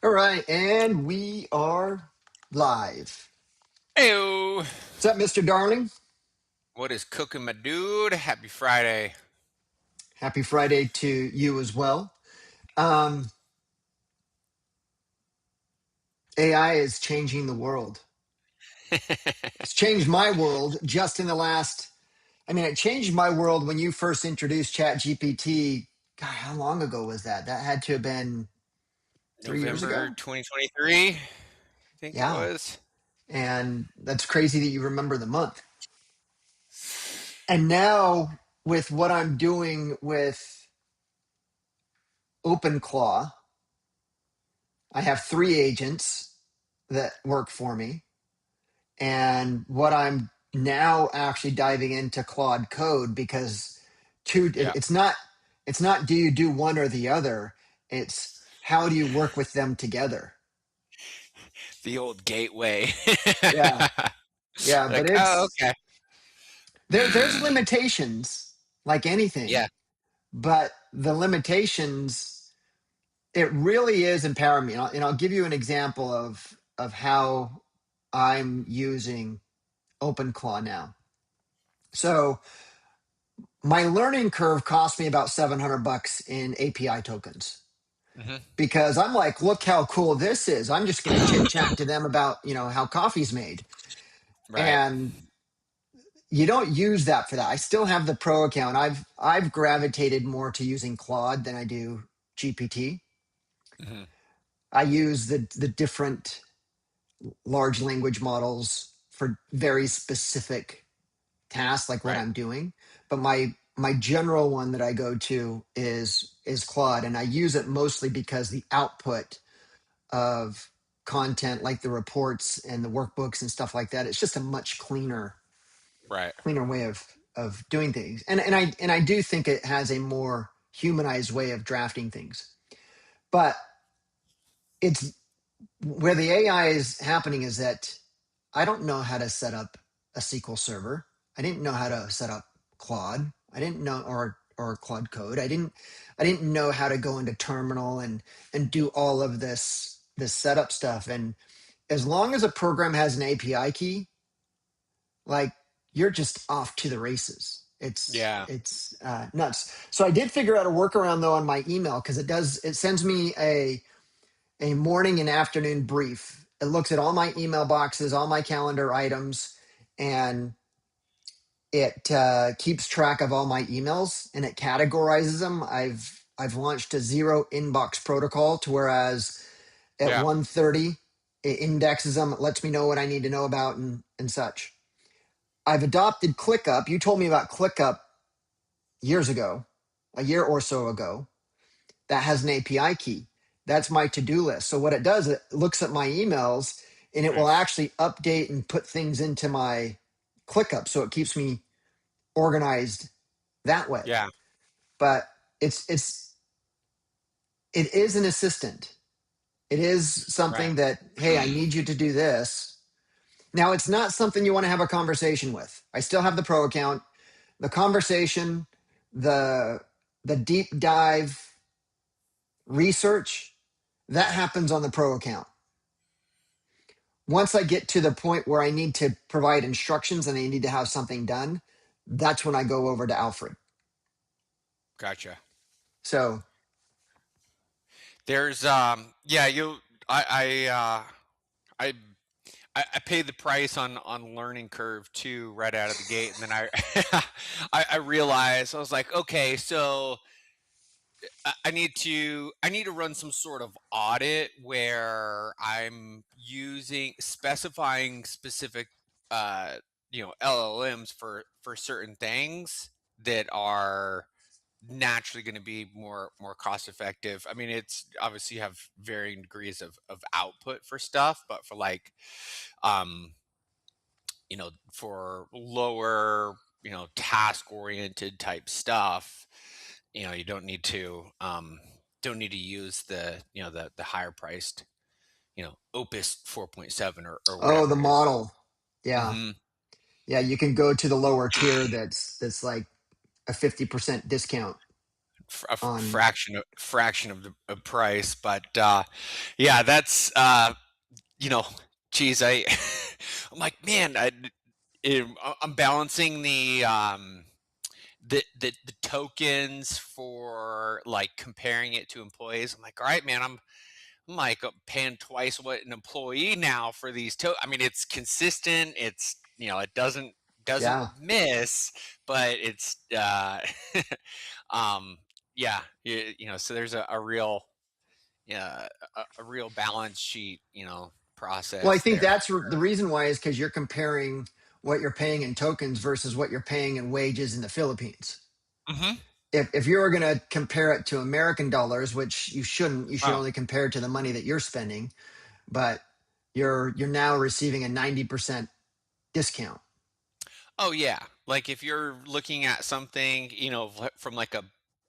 All right, and we are live. Heyo! What's up, Mr. Darling? What is cooking, my dude? Happy Friday. Happy Friday to you as well. Um, AI is changing the world. It's changed my world just in the last. I mean, it changed my world when you first introduced ChatGPT. God, how long ago was that? That had to have been 3 years November ago. 2023, I think it Yeah, was. and that's crazy that you remember the month. And now, with what I'm doing with OpenClaw, I have three agents that work for me. And what I'm now actually diving into Claude Code because Yeah, it's not do you do one or the other, it's how do you work with them together. the old gateway. Yeah. Yeah, but Like, oh, it's okay. there's limitations like anything, Yeah, but the limitations, it really is empowering me. And I'll give you an example of how I'm using OpenClaw now. So my learning curve cost me about 700 bucks in API tokens hmm because I'm like, look how cool this is. I'm just going to chit chat to them about, how coffee's made. right. And you don't use that for that. I still have the pro account. I've gravitated more to using Claude than I do GPT. hmm I use the different large language models for very specific tasks like what Right. I'm doing. But my general one that I go to is Claude, and I use it mostly because the output of content like the reports and the workbooks and stuff like that, it's just a much Right. cleaner way of doing things. And I do think it has a more humanized way of drafting things. But it's where the AI is happening is that I don't know how to set up a SQL server. I didn't know how to set up Claude. I didn't know or Claude Code. I didn't know how to go into terminal and do all of this setup stuff. And as long as a program has an API key, like you're just off to the races. It's Yeah. it's nuts. So I did figure out a workaround though on my email because it sends me a morning and afternoon brief. It looks at all my email boxes, all my calendar items, and it keeps track of all my emails and it categorizes them. I've launched a zero inbox protocol to whereas at Yeah. 1:30 it indexes them, it lets me know what I need to know about and such. I've adopted ClickUp. You told me about ClickUp years ago, a year or so ago, that has an API key. That's my to-do list. So what it does, it looks at my emails and it will Nice. actually update and put things into my ClickUp. So it keeps me organized that way. Yeah. But it is an assistant. It is Right. something that, hey, I need you to do this. Now it's not something you want to have a conversation with. I still have the pro account. The conversation, the the deep dive research, that happens on the pro account. Once I get to the point where I need to provide instructions and I need to have something done, that's when I go over to Alfred. Gotcha. So, There's yeah, I I paid the price on learning curve too right out of the gate, and then I realized I was like, okay, so I need to run some sort of audit where I'm using specifying specific LLMs for certain things that are naturally going to be more cost effective. I mean, it's obviously you have varying degrees of output for stuff, but for like um for lower, task oriented type stuff, you don't need to use the higher priced, Opus 4.7 or oh, the whatever it is. model. Yeah. hmm Yeah, you can go to the lower tier that's like a 50% discount. on. fraction of the price, but yeah, that's you know, geez, I I'm like, man, I'm balancing the tokens for like comparing it to employees. I'm like, all right, man, I'm like paying twice what an employee now for these I mean, it's consistent. It's it doesn't Yeah. miss, but it's um yeah, so there's a real yeah a real balance sheet Well, I process think there. that's the reason why is because you're comparing what you're paying in tokens versus what you're paying in wages in the Philippines. Hmm. If you were going to compare it to American dollars, which you shouldn't, you should Oh. only compare it to the money that you're spending, but you're now receiving a 90% discount. Oh yeah. Like if you're looking at something, from like a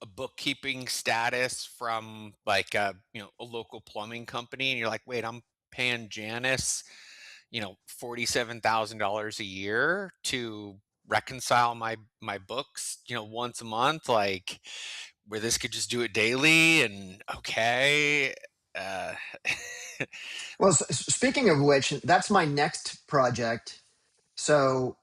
bookkeeping status from like a local plumbing company, and you're like, wait, I'm paying Janice, $47,000 a year to reconcile my books, once a month, like where this could just do it daily and okay. Uh Well, speaking of which, that's my next project. So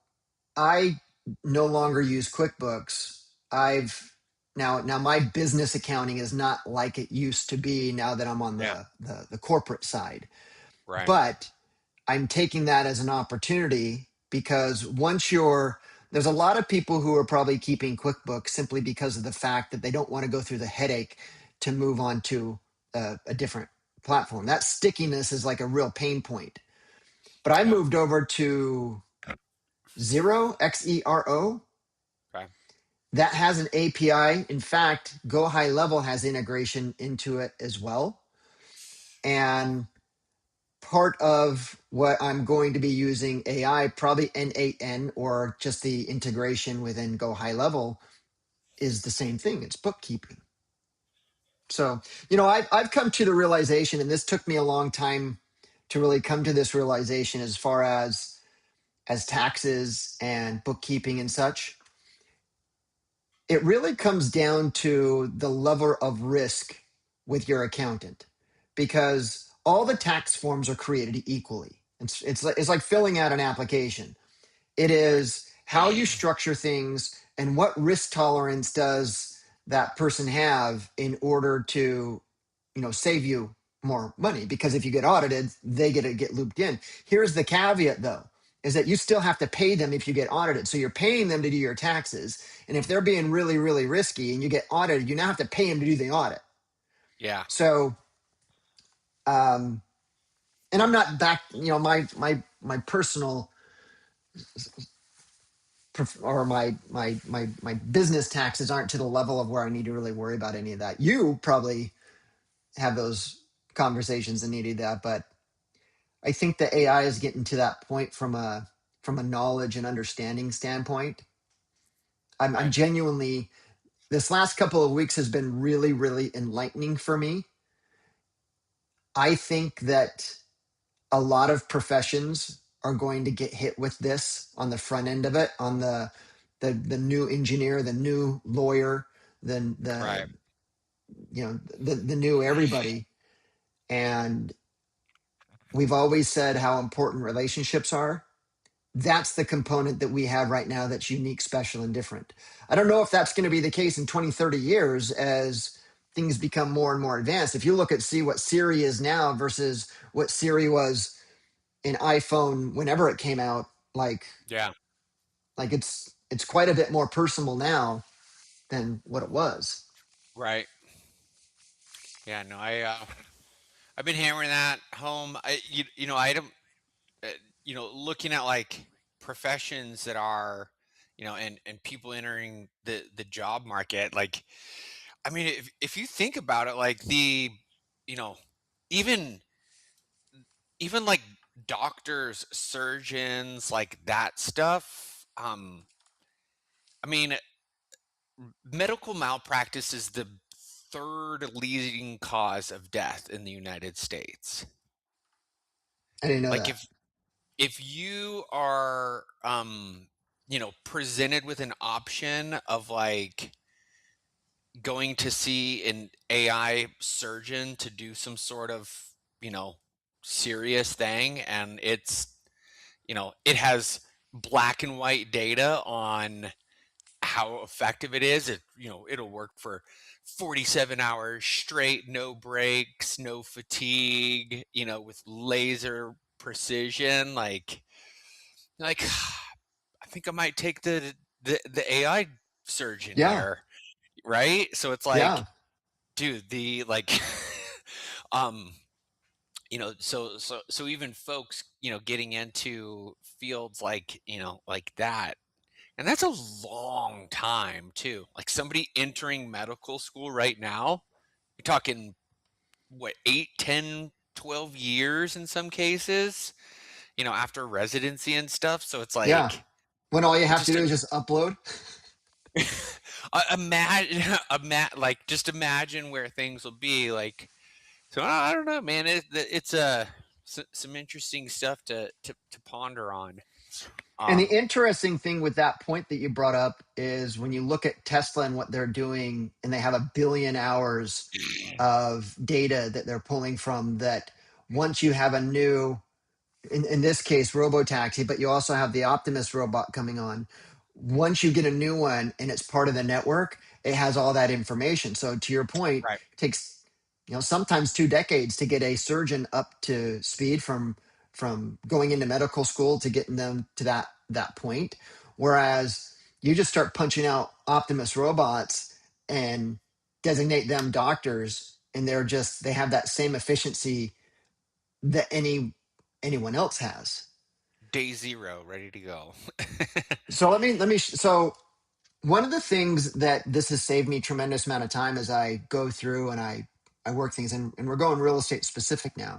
I no longer use QuickBooks. I've now my business accounting is not like it used to be now that I'm on yeah, the corporate side. right. But I'm taking that as an opportunity because there's a lot of people who are probably keeping QuickBooks simply because of the fact that they don't want to go through the headache to move on to a different platform. That stickiness is like a real pain point. But I Yeah. moved over to Xero, Xero. Okay. That has an API. In fact, Go High Level has integration into it as well. And part of what I'm going to be using AI, probably N8N or just the integration within Go High Level, is the same thing. It's bookkeeping. So, I've come to the realization, and this took me a long time to really come to this realization as far as taxes and bookkeeping and such. It really comes down to the level of risk with your accountant because all the tax forms are created equally. It's like filling out an application. It Right. is how you structure things and what risk tolerance does that person have in order to, save you more money. Because if you get audited, they get looped in. Here's the caveat though, is that you still have to pay them if you get audited. So you're paying them to do your taxes. And if they're being really, really risky and you get audited, you now have to pay them to do the audit. Yeah. So, um, and I'm not back, my personal or my business taxes aren't to the level of where I need to really worry about any of that. You probably have those conversations and needed that, but I think the AI is getting to that point from a knowledge and understanding standpoint. I'm Right. genuinely this last couple of weeks has been really, really enlightening for me. I think that a lot of professions are going to get hit with this on the front end of it, on the new engineer, the new lawyer, the Right. the new everybody. And we've always said how important relationships are. That's the component that we have right now that's unique, special, and different. I don't know if that's going to be the case in 20, 30 years as things become more and more advanced. If you look at see what Siri is now versus what Siri was in iPhone whenever it came out, like Yeah. like it's quite a bit more personal now than what it was. Right. Yeah. No, I've been hammering that home. I don't. Uh, looking at like professions that are, and people entering the job market. Like, I mean, if you think about it, like you know, even even like doctors, surgeons, like that stuff. I mean, medical malpractice is the third leading cause of death in the United States. I didn't know Like that. if you are presented with an option of like going to see an AI surgeon to do some sort of, you know, serious thing, and it has black and white data on how effective it is. It'll work for 47 hours straight, no breaks, no fatigue, with laser precision. Like I think I might take the AI surgeon Yeah, here, right? So it's yeah, like, dude, the like um so even folks, getting into fields like, like that. And that's a long time too. Like somebody entering medical school right now, you're talking what, 8, 10, 12 years in some cases, after residency and stuff. So it's yeah. like When all you have to just do is just upload. imagine, like just imagine where things will be like. So I don't know, man. It's some interesting stuff to ponder on. And the Um, interesting thing with that point that you brought up is when you look at Tesla and what they're doing, and they have 1 billion hours of data that they're pulling from, that once you have a new, in this case, Robotaxi, but you also have the Optimus robot coming on. Once you get a new one and it's part of the network, it has all that information. So to your point, right, it takes sometimes 2 decades to get a surgeon up to speed from going into medical school to getting them to that point. Whereas you just start punching out Optimus robots and designate them doctors, and they have that same efficiency that anyone else has. day zero, ready to go. So so one of the things that this has saved me tremendous amount of time as I go through and I work things, and we're going real estate specific now.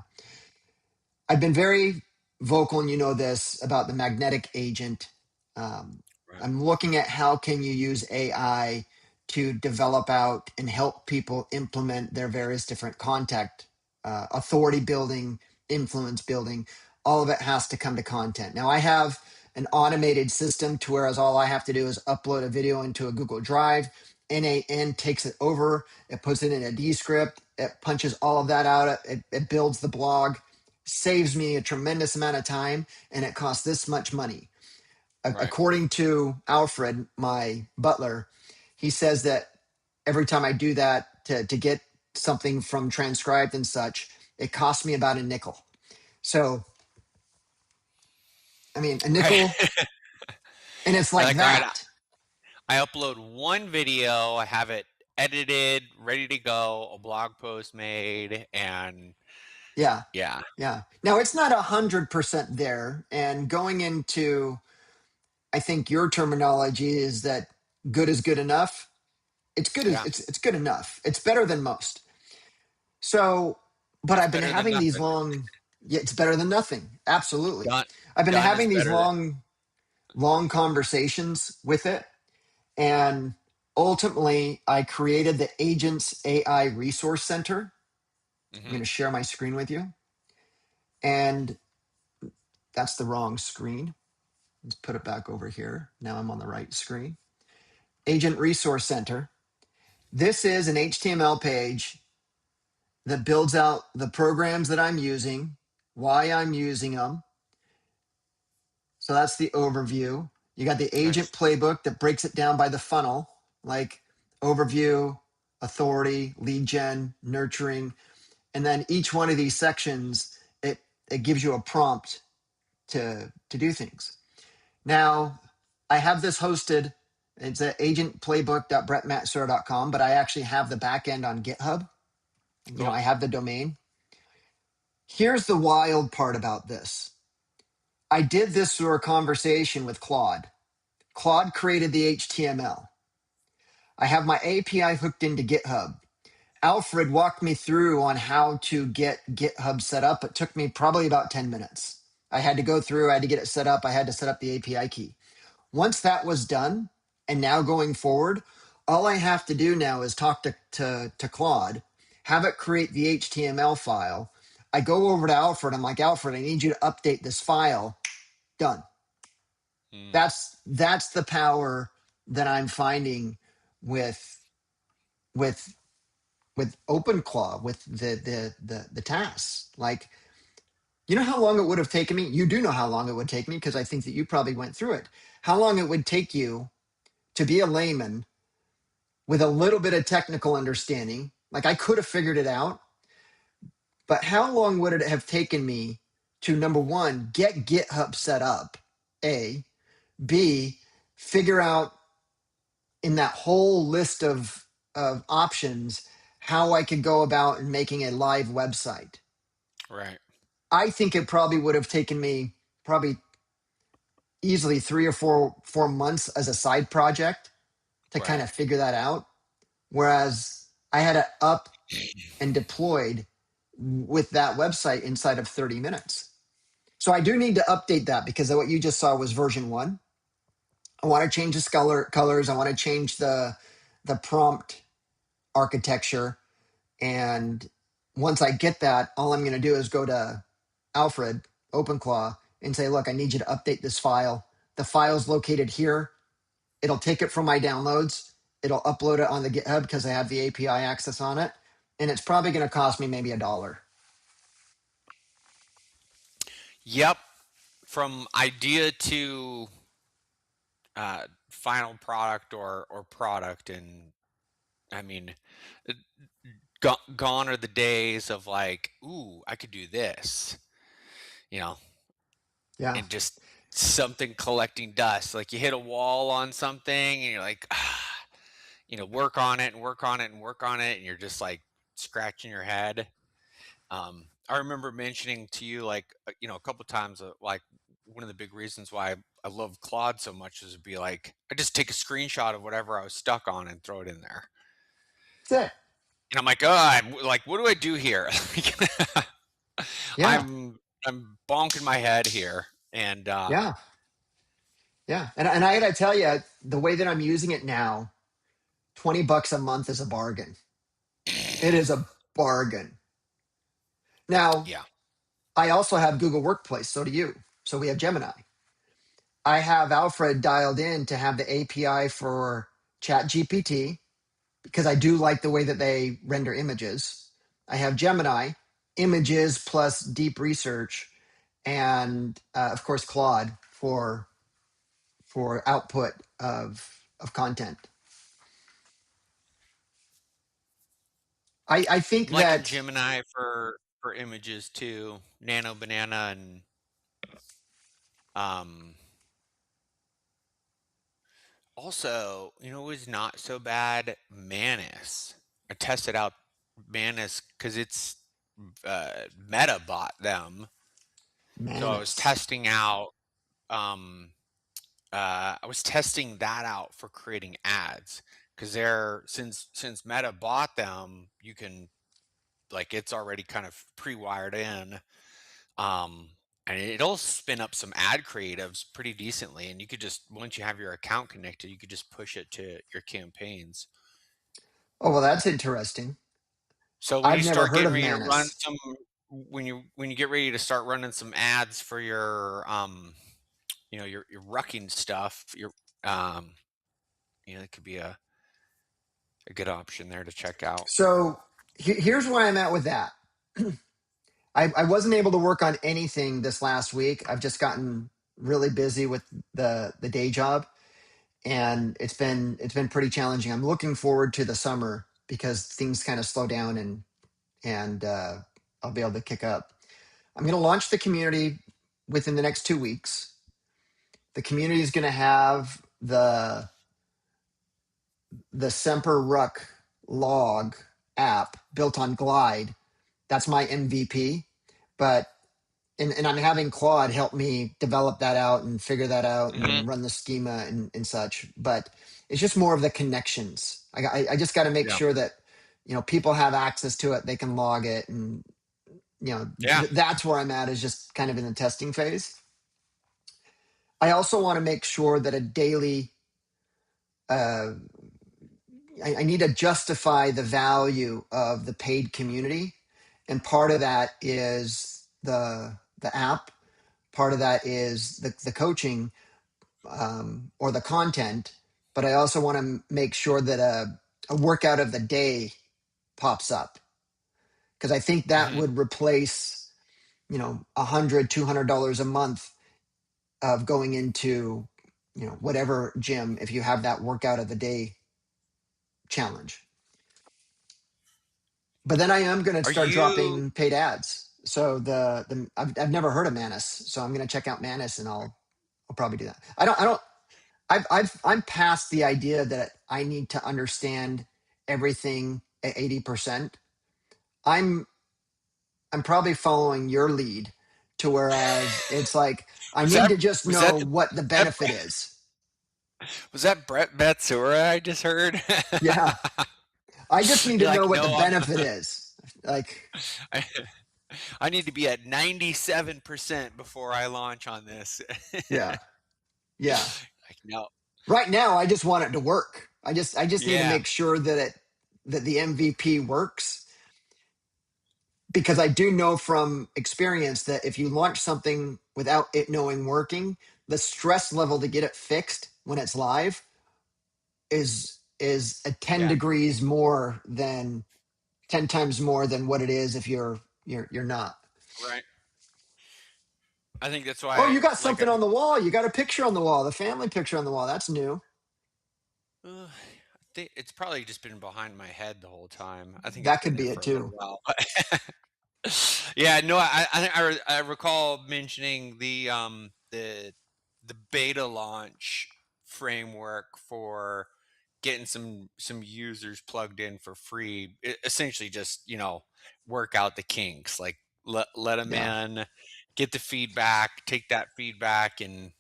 I've been very vocal, and you know this, about the magnetic agent. Um, Right, I'm looking at how can you use AI to develop out and help people implement their various different contact, authority building, influence building. All of it has to come to content. Now I have an automated system to whereas all I have to do is upload a video into a Google Drive. NAN takes it over, it puts it in a Descript, it punches all of that out, it builds the blog, saves me a tremendous amount of time, and it costs this much money. right. According to Alfred, my butler, he says that every time I do that to get something from transcribed and such, it costs me about a nickel. So, I mean, a Right. nickel, and it's You're like like, all right, that. I upload one video, I have it edited, ready to go, a blog post made, and Yeah. yeah, Yeah. Now it's not 100% there. And going into, I think your terminology is that good is good enough. It's good as yeah, it's good enough. It's better than most. So, but it's I've been better than having these nothing. long, yeah, it's better than nothing. Absolutely. Done, I've been done is having these better than. long conversations with it. And ultimately, I created the Agents AI Resource Center. I'm going Hmm. to share my screen with you. And that's the wrong screen. Let's put it back over here. Now I'm on the right screen. Agent Resource Center. This is an HTML page that builds out the programs that I'm using, why I'm using them. So that's the overview. You got the agent Nice. playbook that breaks it down by the funnel, like overview, authority, lead gen, nurturing. And then each one of these sections, it gives you a prompt to do things. Now, I have this hosted. It's at agentplaybook.brettmatsura.com, but I actually have the backend on GitHub. Cool. I have the domain. Here's the wild part about this. I did this through a conversation with Claude. Claude created the HTML. I have my API hooked into GitHub. Alfred walked me through on how to get GitHub set up. It took me probably about 10 minutes. I had to go through, I had to get it set up, I had to set up the API key. Once that was done, and now going forward, all I have to do now is talk to Claude, have it create the HTML file. I go over to Alfred. I'm like, Alfred, I need you to update this file. Done. Mm. That's the power that I'm finding with with OpenClaw, with the tasks. Like, you know how long it would have taken me? You do know how long it would take me because I think that you probably went through it. How long it would take you to be a layman with a little bit of technical understanding. Like, I could have figured it out, but how long would it have taken me to, number one, get GitHub set up? A, B, figure out in that whole list of options how I could go about and making a live website. Right. I think it probably would have taken me probably easily 3 or 4 months as a side project to kind Right. of figure that out. Whereas I had it up and deployed with that website inside of 30 minutes. So I do need to update that because what you just saw was version 1. I want to change the colors. I want to change the prompt architecture. And once I get that, all I'm going to do is go to Alfred OpenClaw and say, look, I need you to update this file. The file's located here. It'll take it from my downloads. It'll upload it on the GitHub because I have the API access on it. And it's probably going to cost me maybe $1. Yep. From idea to final product or product, and I mean, it- gone are the days of like, ooh, I could do this, you know, Yeah. and just something collecting dust. Like you hit a wall on something, and you're like, work on it and work on it and work on it, and you're just like scratching your head. I remember mentioning to you, like, a couple times, like one of the big reasons why I love Claude so much is to be like, I just take a screenshot of whatever I was stuck on and throw it in there. That's it. And I'm like, oh, I'm like, what do I do here? Yeah. I'm I'm bonking my head here, and Yeah. Yeah. And I got to tell you, the way that I'm using it now, $20 a month is a bargain. It is a bargain. Now, yeah, I also have Google Workplace. So do you. So we have Gemini. I have Alfred dialed in to have the API for ChatGPT because I do like the way that they render images. I have Gemini, images plus deep research, and of course Claude for output of content. I think I'm liking that Gemini for images too. Nano Banana and um also, was not so bad. Manus. I tested out Manus because it's Meta bought them, so I was Manus. testing out. Um, I was testing that out for creating ads because they're since Meta bought them, you can like it's already kind of pre-wired in. Um, and it'll spin up some ad creatives pretty decently, and you could just once you have your account connected, you could just push it to your campaigns. Oh well, that's interesting. So when you I've never start heard getting of ready to run Manus. some, when you get ready to start running some ads for your your rucking stuff, your um, it could be a good option there to check out. So here's where I'm at with that. I wasn't able to work on anything this last week. I've just gotten really busy with the day job, and it's been pretty challenging. I'm looking forward to the summer because things kind of slow down and I'll be able to kick up. I'm going to launch the community within the next 2 weeks. The community is going to have the Semper Ruck log app built on Glide. That's my MVP. But and I'm having Claude help me develop that out and figure that out Hmm. and run the schema and such. But it's just more of the connections. I just got to make Yeah. sure that people have access to it. They can log it, and Yeah. that's where I'm at. Is just kind of in the testing phase. I also want to make sure that a daily. Uh, I need to justify the value of the paid community, and part of that is the app. Part of that is the coaching or the content, but I also want to make sure that a workout of the day pops up, because I think that Hmm. would replace, $100, $200 a month of going into, whatever gym, if you have that workout of the day challenge. But then I am going to Are start you? dropping paid ads. So I've never heard of Manus, so I'm going to check out Manus, and I'll probably do that. I'm past the idea that I need to understand everything at 80%. I'm I'm probably following your lead, to whereas it's like I Was need that to just was that know what the that benefit is. was that Brett Batsura I just heard? Yeah. I just need to You're know like, what the no, benefit is. Like, I, I need to be at 97% before I launch on this. yeah. Yeah. Like, no, Right now I just want it to work. I just need to yeah, make sure that the MVP works, because I do know from experience that if you launch something without it knowing working, the stress level to get it fixed when it's live is a 10 yeah, degrees more than 10 times more than what it is if you're not. right. I think that's Oh, why, you got like, something on the wall. You got a picture on the wall, the family picture on the wall. That's new. I think it's probably just been behind my head the whole time. I think it's That been could there be it for a little too. while. Yeah, no, I recall mentioning the beta launch framework for getting some users plugged in for free. Essentially, just work out the kinks, like let them Yeah. in, get the feedback, take that feedback, and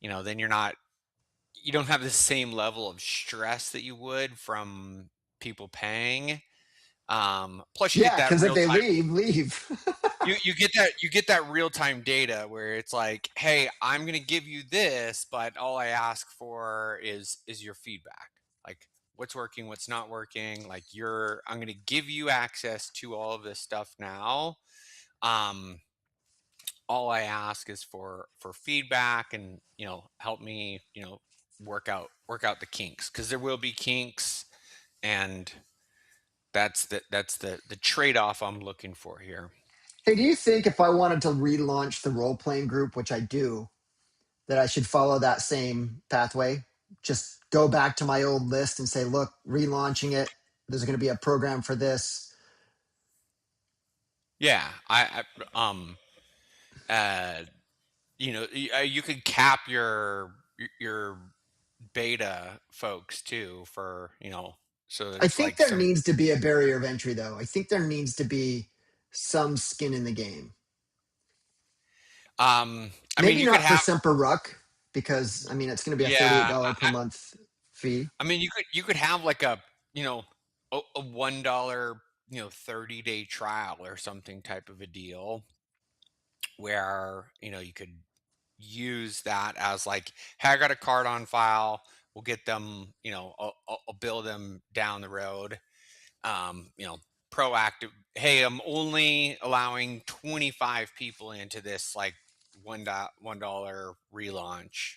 then you don't have the same level of stress that you would from people paying. Plus, you get Yeah, that because if real they time. leave. You get that real time data where it's like, hey, I'm gonna give you this, but all I ask for is your feedback. Like, what's working, what's not working. Like, I'm gonna give you access to all of this stuff now. Um, all I ask is for feedback, and help me work out the kinks, because there will be kinks, and that's the trade off I'm looking for here. Hey, do you think if I wanted to relaunch the role playing group, which I do, that I should follow that same pathway? Just go back to my old list and say, look, relaunching it. There's going to be a program for this. Yeah, uh you could cap your beta folks too, for so I it's think like there some. needs to be a barrier of entry, though. I think there needs to be some skin in the game. I mean, Maybe you could not for have. Semper Ruck, because I mean it's going to be a Yeah, $38 per month fee. I mean, you could have like you know a $1 30-day trial or something type of a deal, where you could use that as like, hey, I got a card on file, we'll get them, I'll bill them down the road. um, you know, Proactive. Hey, I'm only allowing 25 people into this, like, $1 relaunch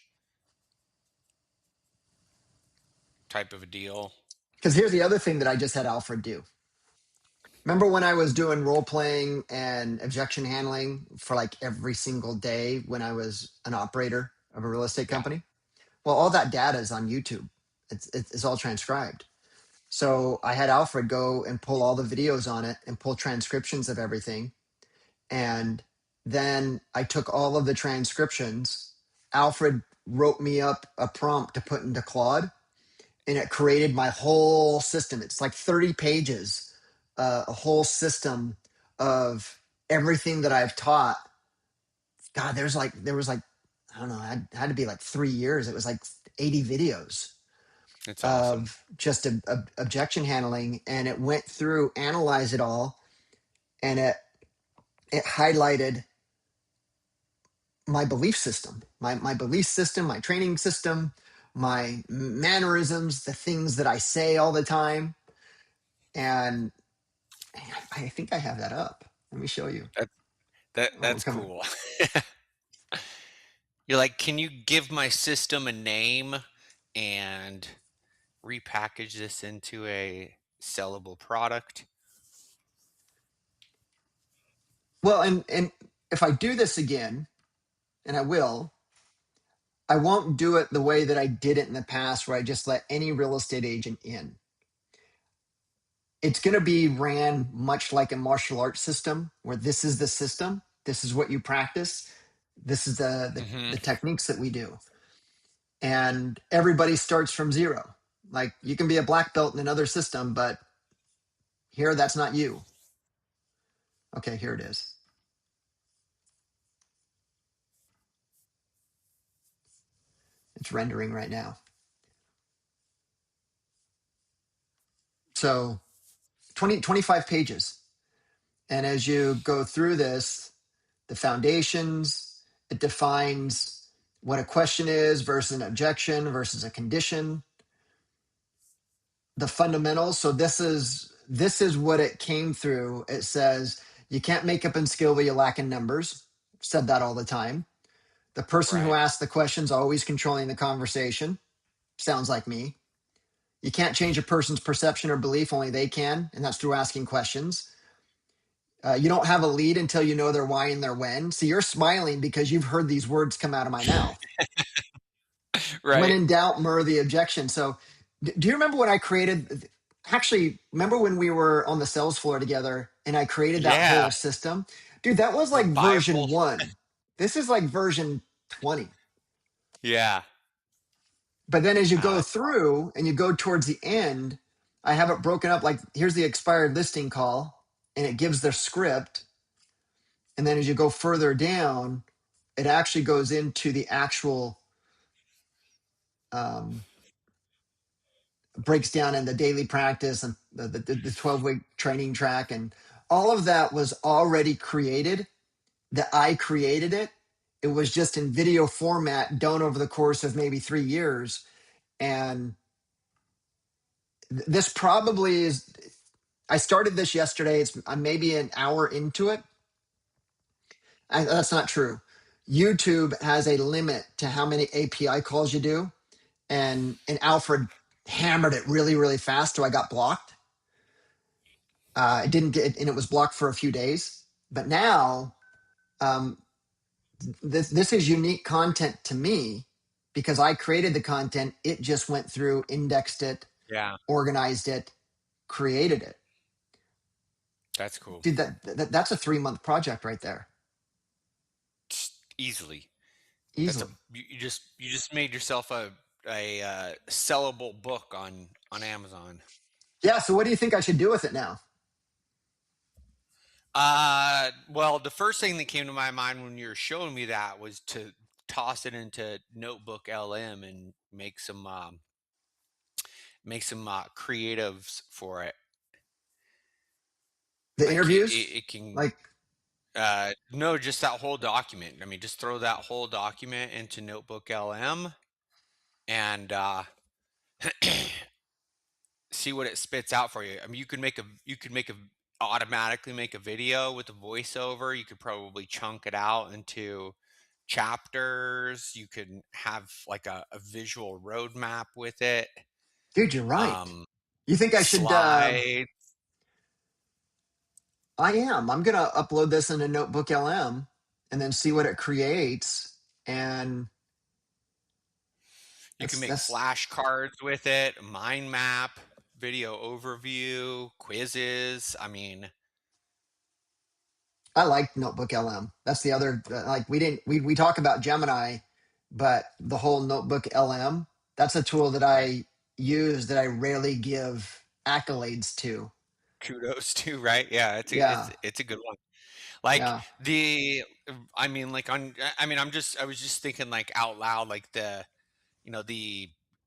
type of a deal. Because here's the other thing that I just had Alfred do. Remember when I was doing role playing and objection handling for like every single day when I was an operator of a real estate Yeah. company? Well, all that data is on YouTube. It's all transcribed. So I had Alfred go and pull all the videos on it and pull transcriptions of everything. And then I took all of the transcriptions. Alfred wrote me up a prompt to put into Claude, and it created my whole system. It's like 30 pages, a whole system of everything that I've taught. God, there was like, I don't know, it had to be like 3 years. It was like 80 videos It's awesome. of just objection handling, and it went through, analyzed it all, and it highlighted my belief system, my belief system, my training system, my mannerisms, the things that I say all the time. And I think I have that up. Let me show you. That that Oh, that's come on. cool. You're like, can you give my system a name? And repackage this into a sellable product? Well, and if I do this again, and I will, I won't do it the way that I did it in the past, where I just let any real estate agent in. It's going to be ran much like a martial arts system, where this is the system, this is what you practice, this is Hmm. the techniques that we do, and everybody starts from zero. Like, you can be a black belt in another system, but here, that's not you. Okay, here it is. It's rendering right now. So 25 pages. And as you go through this, the foundations, it defines what a question is versus an objection versus a condition, the fundamentals. So this is what it came through. It says you can't make up in skill, but you lack in numbers. Said that all the time. The person who Right. asks the questions always controlling the conversation. Sounds like me. You can't change a person's perception or belief, only they can, and that's through asking questions. You don't have a lead until you know their why and their when. So you're smiling because you've heard these words come out of my mouth. When Right. in doubt, murder the objection. So, do you remember when I created? Actually, remember when we were on the sales floor together and I created that Yeah. whole system? Dude, that was The like version Bible. one. This is like version 20. Yeah. But then as you go That's through and you go towards the end, I have it broken up like here's the expired listing call, and it gives the script. And then as you go further down, it actually goes into the actual um, breaks down in the daily practice and the 12-week training track. And all of that was already created, that I created it. It was just in video format done over the course of maybe 3 years. And this probably is, I started this yesterday. I'm maybe an hour into it. That's not true. YouTube has a limit to how many API calls you do. And Alfred hammered it really, really fast. So I got blocked. I didn't get, and it was blocked for a few days. But now, um, this is unique content to me because I created the content. It just went through, indexed it, yeah. organized it, created it. That's cool. Dude, that's a 3 month project right there, Easily. That's a easily. you just made yourself a sellable book on Amazon. Yeah. So what do you think I should do with it now? Well, the first thing that came to my mind when you were showing me that was to toss it into Notebook LM and make some creatives for it. The Like interviews, it can like, no, just that whole document. I mean, just throw that whole document into Notebook LM and see what it spits out for you. I mean, you could automatically make a video with a voiceover. You could probably chunk it out into chapters. You could have like a visual roadmap with it. dude, you're right. Um, You think I should? Slide. I am. I'm gonna upload this into Notebook LM and then see what it creates. And You can make that's flashcards with it, mind map, video overview, quizzes. I mean, I like Notebook LM. That's the other, like, we talk about Gemini, but the whole Notebook LM, that's a tool that right. I use that I rarely give accolades to. Kudos to, right? Yeah, Yeah, it's a good one. Like yeah, I mean, like I mean, I was just thinking like out loud, like the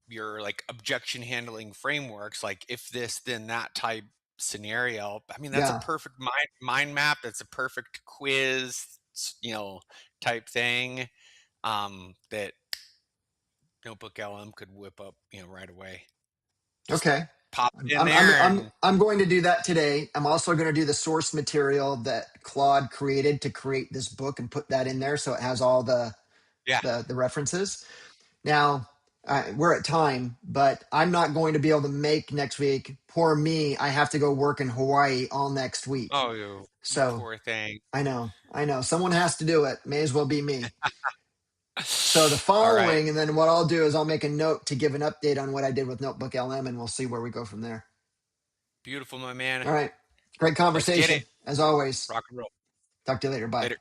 your like objection handling frameworks, like if this then that type scenario. I mean, that's a yeah. perfect mind map. That's a perfect quiz, type thing. That Notebook LM could whip up, right away. Just Okay. pop I'm, it in I'm, I'm, there I'm and I'm going to do that today. I'm also going to do the source material that Claude created to create this book and put that in there so it has all the yeah. the references. Now, we're at time, but I'm not going to be able to make next week. Poor me. I have to go work in Hawaii all next week. Oh, you So poor thing. I know. Someone has to do it. May as well be me. So the All right. following, and then what I'll do is I'll make a note to give an update on what I did with Notebook LM, and we'll see where we go from there. Beautiful, my man. All right. Great Let's get it. conversation, as always. Rock and roll. Talk to you later. Bye. Later.